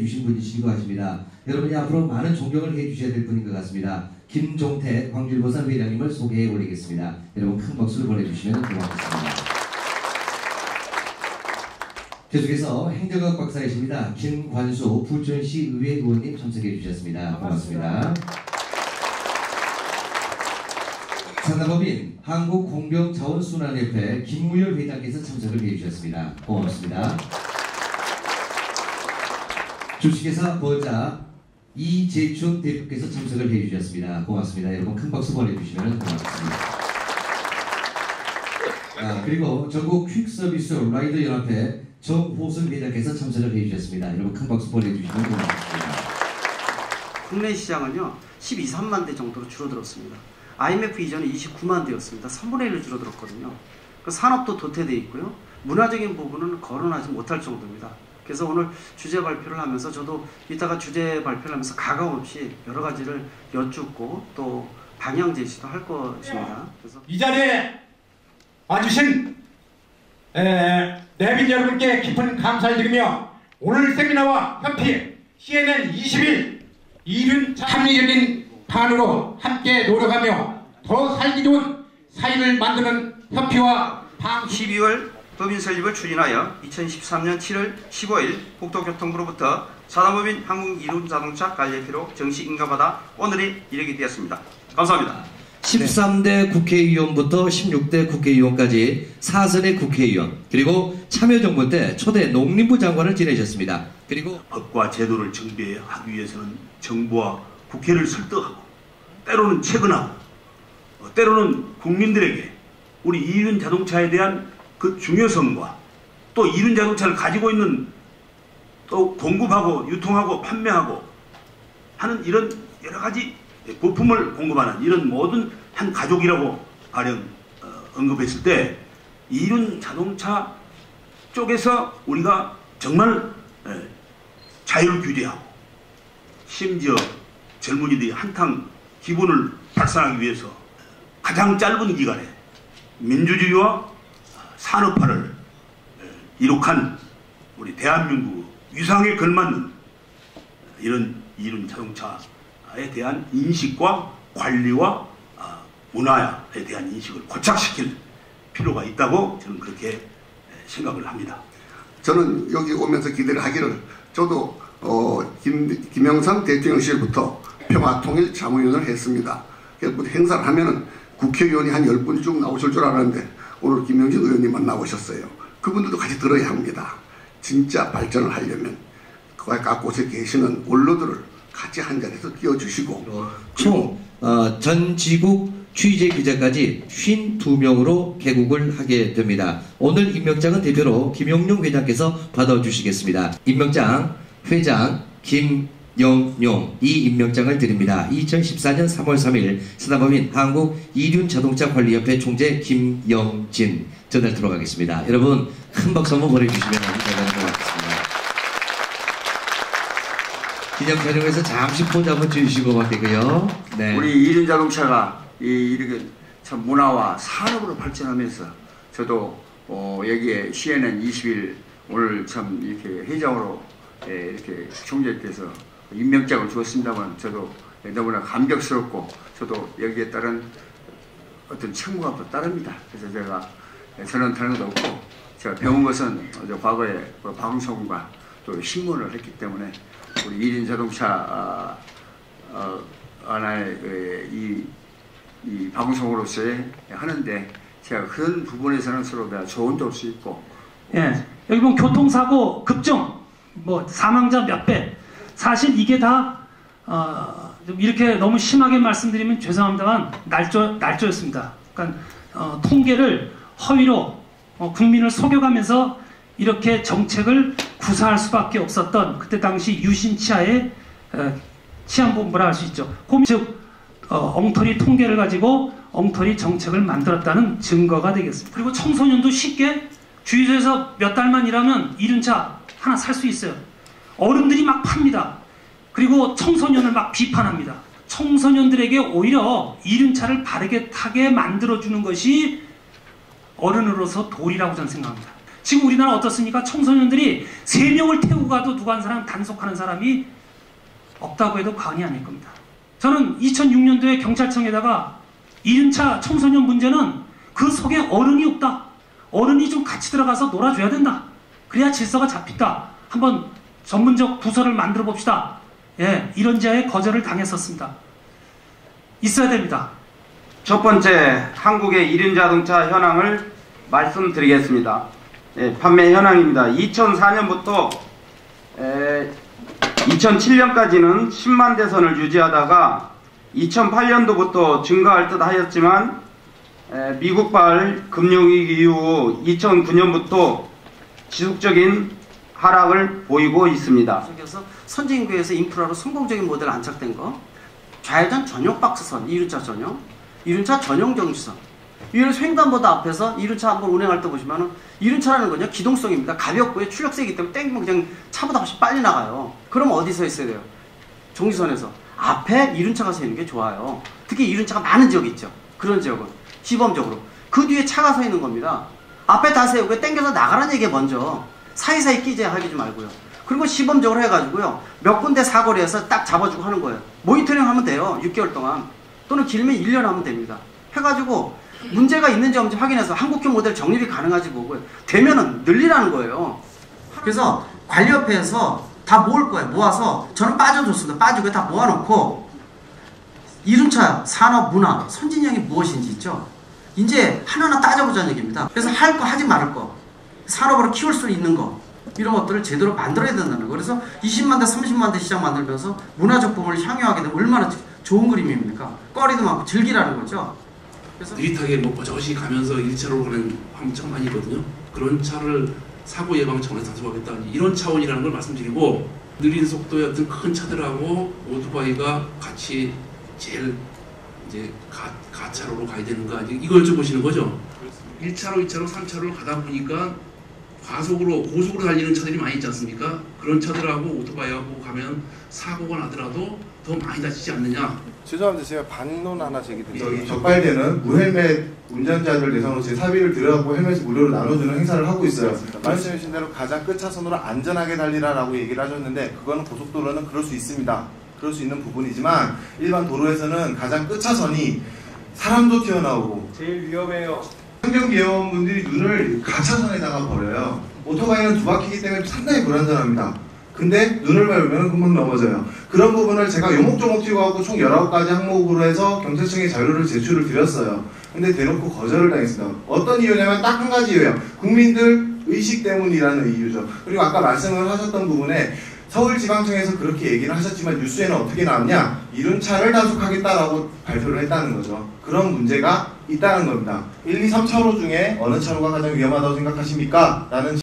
주신 분이신 것 같습니다. 여러분이 앞으로 많은 존경을 해주셔야 될 분인 것 같습니다. 김종태 광주일보산 회장님을 소개해 올리겠습니다. 여러분 큰 박수를 보내주시면 고맙겠습니다. 계속해서 행정학 박사이십니다. 김관수 부천시 의회 의원님 참석해 주셨습니다. 고맙습니다. 산하법인 한국공병자원순환협회 김무열 회장께서 참석을 해주셨습니다. 고맙습니다. 주식회사 버자 이재춘 대표께서 참석을 해주셨습니다. 고맙습니다. 여러분 큰 박수 보내주시면 고맙습니다. 그리고 전국 퀵서비스 라이더 연합회 정호승 회장께서 참석을 해주셨습니다. 여러분 큰 박수 보내주시면 고맙습니다. 국내 시장은요 12, 13만 대 정도로 줄어들었습니다. IMF 이전에 29만 대였습니다. 3분의 1로 줄어들었거든요. 산업도 도태되어 있고요. 문화적인 부분은 거론하지 못할 정도입니다. 그래서 오늘 주제 발표를 하면서 저도 이따가 주제 발표를 하면서 가감없이 여러 가지를 여쭙고 또 방향 제시도 할 것입니다. 그래서 이 자리에 와주신 내빈 여러분께 깊은 감사를 드리며 오늘 세미나와 협의 CNN 20일 이륜 합리적인 판으로 함께 노력하며 더 살기 좋은 사회를 만드는 협회와 12월 법인 설립을 추진하여 2013년 7월 15일 국토교통부로부터 산하법인 한국이륜자동차 관리협회로 정식 인가받아 오늘이 이르게 되었습니다. 감사합니다. 13대 국회의원부터 16대 국회의원까지 4선의 국회의원 그리고 참여정부 때 초대 농림부 장관을 지내셨습니다. 그리고 법과 제도를 정비하기 위해서는 정부와 국회를 설득하고 때로는 채근하고 때로는 국민들에게 우리 이륜 자동차에 대한 그 중요성과 또 이륜 자동차를 가지고 있는 또 공급하고 유통하고 판매하고 하는 이런 여러 가지 부품을 공급하는 이런 모든 한 가족이라고 가령 언급했을 때 이륜 자동차 쪽에서 우리가 정말 자유를 규제하고 심지어 젊은이들이 한탕 기분을 발산하기 위해서 가장 짧은 기간에 민주주의와 산업화를 이룩한 우리 대한민국 위상에 걸맞는 이런 이륜 자동차에 대한 인식과 관리와 문화에 대한 인식을 고착시킬 필요가 있다고 저는 그렇게 생각을 합니다. 저는 여기 오면서 기대를 하기를 저도 김영삼 대통령 시절부터 평화통일 자문위원을 했습니다. 그래서 행사를 하면은 국회의원이 한 10분이 쭉 나오실 줄 알았는데 오늘 김영진 의원님만 나오셨어요. 그분들도 같이 들어야 합니다. 진짜 발전을 하려면 각곳에 계시는 원로들을 같이 한 자리에서 끼워주시고 총 전지국 취재 기자까지 52명으로 개국을 하게 됩니다. 오늘 임명장은 대표로 김용룡 회장께서 받아주시겠습니다. 임명장 회장 김영용 이 임명장을 드립니다. 2014년 3월 3일 산하법인 한국이륜자동차관리협회 총재 김영진 전달 들어가겠습니다. 여러분 큰 박수 한번 보내주시면 대단한 것 같습니다. 기념 촬영에서 잠시 포즈 한번 주시고 바뀌고요. 네. 우리 이륜자동차가 이렇게 참 문화와 산업으로 발전하면서 저도 여기에 CNN 20일 오늘 참 이렇게 회장으로 이렇게 총재께서 임명장을 주었습니다만 저도 너무나 감격스럽고 저도 여기에 따른 어떤 책무가 또 따릅니다. 그래서 제가 저는 다른 것도 없고 제가 배운 것은 과거에 방송과 또 신문을 했기 때문에 우리 이륜 자동차 하나의 이 방송으로서의 하는데 제가 그런 부분에서는 서로 내가 조언도 할 수 있고 예 여기 보면 교통사고 급증 뭐 사망자 몇 배 사실 이게 다 좀 이렇게 너무 심하게 말씀드리면 죄송합니다만 날조였습니다. 그러니까 통계를 허위로 국민을 속여가면서 이렇게 정책을 구사할 수밖에 없었던 그때 당시 유신치하의 치안본부라 할 수 있죠. 즉 엉터리 통계를 가지고 엉터리 정책을 만들었다는 증거가 되겠습니다. 그리고 청소년도 쉽게 주유소에서 몇 달만 일하면 이륜차 하나 살 수 있어요. 어른들이 막 팝니다. 그리고 청소년을 막 비판합니다. 청소년들에게 오히려 이륜차를 바르게 타게 만들어주는 것이 어른으로서 도리라고 저는 생각합니다. 지금 우리나라 어떻습니까? 청소년들이 3명을 태우고 가도 누가 한 사람 단속하는 사람이 없다고 해도 과언이 아닐 겁니다. 저는 2006년도에 경찰청에다가 이륜차 청소년 문제는 그 속에 어른이 없다. 어른이 좀 같이 들어가서 놀아줘야 된다. 그래야 질서가 잡힌다. 한번 전문적 부서를 만들어 봅시다. 예, 이런 지하에 거절을 당했었습니다. 있어야 됩니다. 첫 번째, 한국의 이륜자동차 현황을 말씀드리겠습니다. 예, 판매 현황입니다. 2004년부터 2007년까지는 10만 대선을 유지하다가 2008년도부터 증가할 듯 하였지만 미국발 금융위기 이후 2009년부터 지속적인 하락을 보이고 있습니다. 그래서 선진국에서 인프라로 성공적인 모델 안착된 거, 좌회전 전용 박스선, 이륜차 전용, 이륜차 전용 정지선. 이를 횡단보도 앞에서 이륜차 한번 운행할 때 보시면은 이륜차라는 건요 기동성입니다. 가볍고요 출력 세기 때문에 땡기면 그냥 차보다 훨씬 빨리 나가요. 그럼 어디 서 있어야 돼요? 정지선에서 앞에 이륜차가 서 있는 게 좋아요. 특히 이륜차가 많은 지역이 있죠. 그런 지역은 시범적으로 그 뒤에 차가 서 있는 겁니다. 앞에 다 세우고 땡겨서 나가라는 얘기가 먼저 사이사이 끼재야 하기 좀 말고요. 그리고 시범적으로 해가지고요 몇 군데 사거리에서 딱 잡아주고 하는 거예요. 모니터링 하면 돼요. 6개월 동안 또는 길면 1년 하면 됩니다. 해가지고 문제가 있는지 없는지 확인해서 한국형 모델 정립이 가능한지 보고요. 되면은 늘리라는 거예요. 그래서 관리협회에서 다 모을 거예요. 모아서 저는 빠져줬습니다. 빠지고 다 모아놓고 이륜차 산업 문화 선진형이 무엇인지 있죠. 이제 하나하나 따져보자는 얘기입니다. 그래서 할 거 하지 말을 거 산업으로 키울 수 있는 거 이런 것들을 제대로 만들어야 된다는 거. 그래서 20만 대 30만 대 시장 만들면서 문화적 부분을 향유하게 되면 얼마나 좋은 그림입니까? 꺼리도 많고 즐기라는 거죠. 느릿하게 뭐 버젓이 가면서 1차로 가는 화물차가 많이 있거든요. 그런 차를 사고 예방 차원에서 단속하겠다 이런 차원이라는 걸 말씀드리고 느린 속도의 어떤 큰 차들하고 오토바이가 같이 제일 이제 가차로로 가야 되는가 이걸 여쭤보시는 거죠. 1차로, 2차로, 3차로를 가다 보니까 과속으로 고속으로 달리는 차들이 많이 있지 않습니까? 그런 차들하고 오토바이하고 가면 사고가 나더라도 더 많이 다치지 않느냐. 죄송합니다. 제가 반론 하나 제기드립니다. 여기 적발되는 무헬멧 운전자들 대상으로 제 사비를 들여갖고 헬멧을 무료로 나눠주는 행사를 하고 있어요. 말씀해 주신 대로 가장 끝차선으로 안전하게 달리라라고 얘기를 하셨는데 그거는 고속도로는 그럴 수 있습니다. 그럴 수 있는 부분이지만 일반 도로에서는 가장 끝차선이 사람도 튀어나오고 제일 위험해요. 환경기업원분들이 눈을 가차선에다가 버려요. 오토바이는 두 바퀴이기 때문에 상당히 불안전합니다. 근데 눈을 밟으면 금방 넘어져요. 그런 부분을 제가 요목조목 튀어가고 총 19가지 항목으로 해서 경찰청에 자료를 제출을 드렸어요. 근데 대놓고 거절을 당했습니다. 어떤 이유냐면 딱 한 가지 이유예요. 국민들 의식 때문이라는 이유죠. 그리고 아까 말씀을 하셨던 부분에 서울지방청에서 그렇게 얘기를 하셨지만 뉴스에는 어떻게 나왔냐? 이륜차를 단속하겠다라고 발표를 했다는 거죠. 그런 문제가 있다는 겁니다. 1, 2, 3차로 중에 어느 차로가 가장 위험하다고 생각하십니까? 라는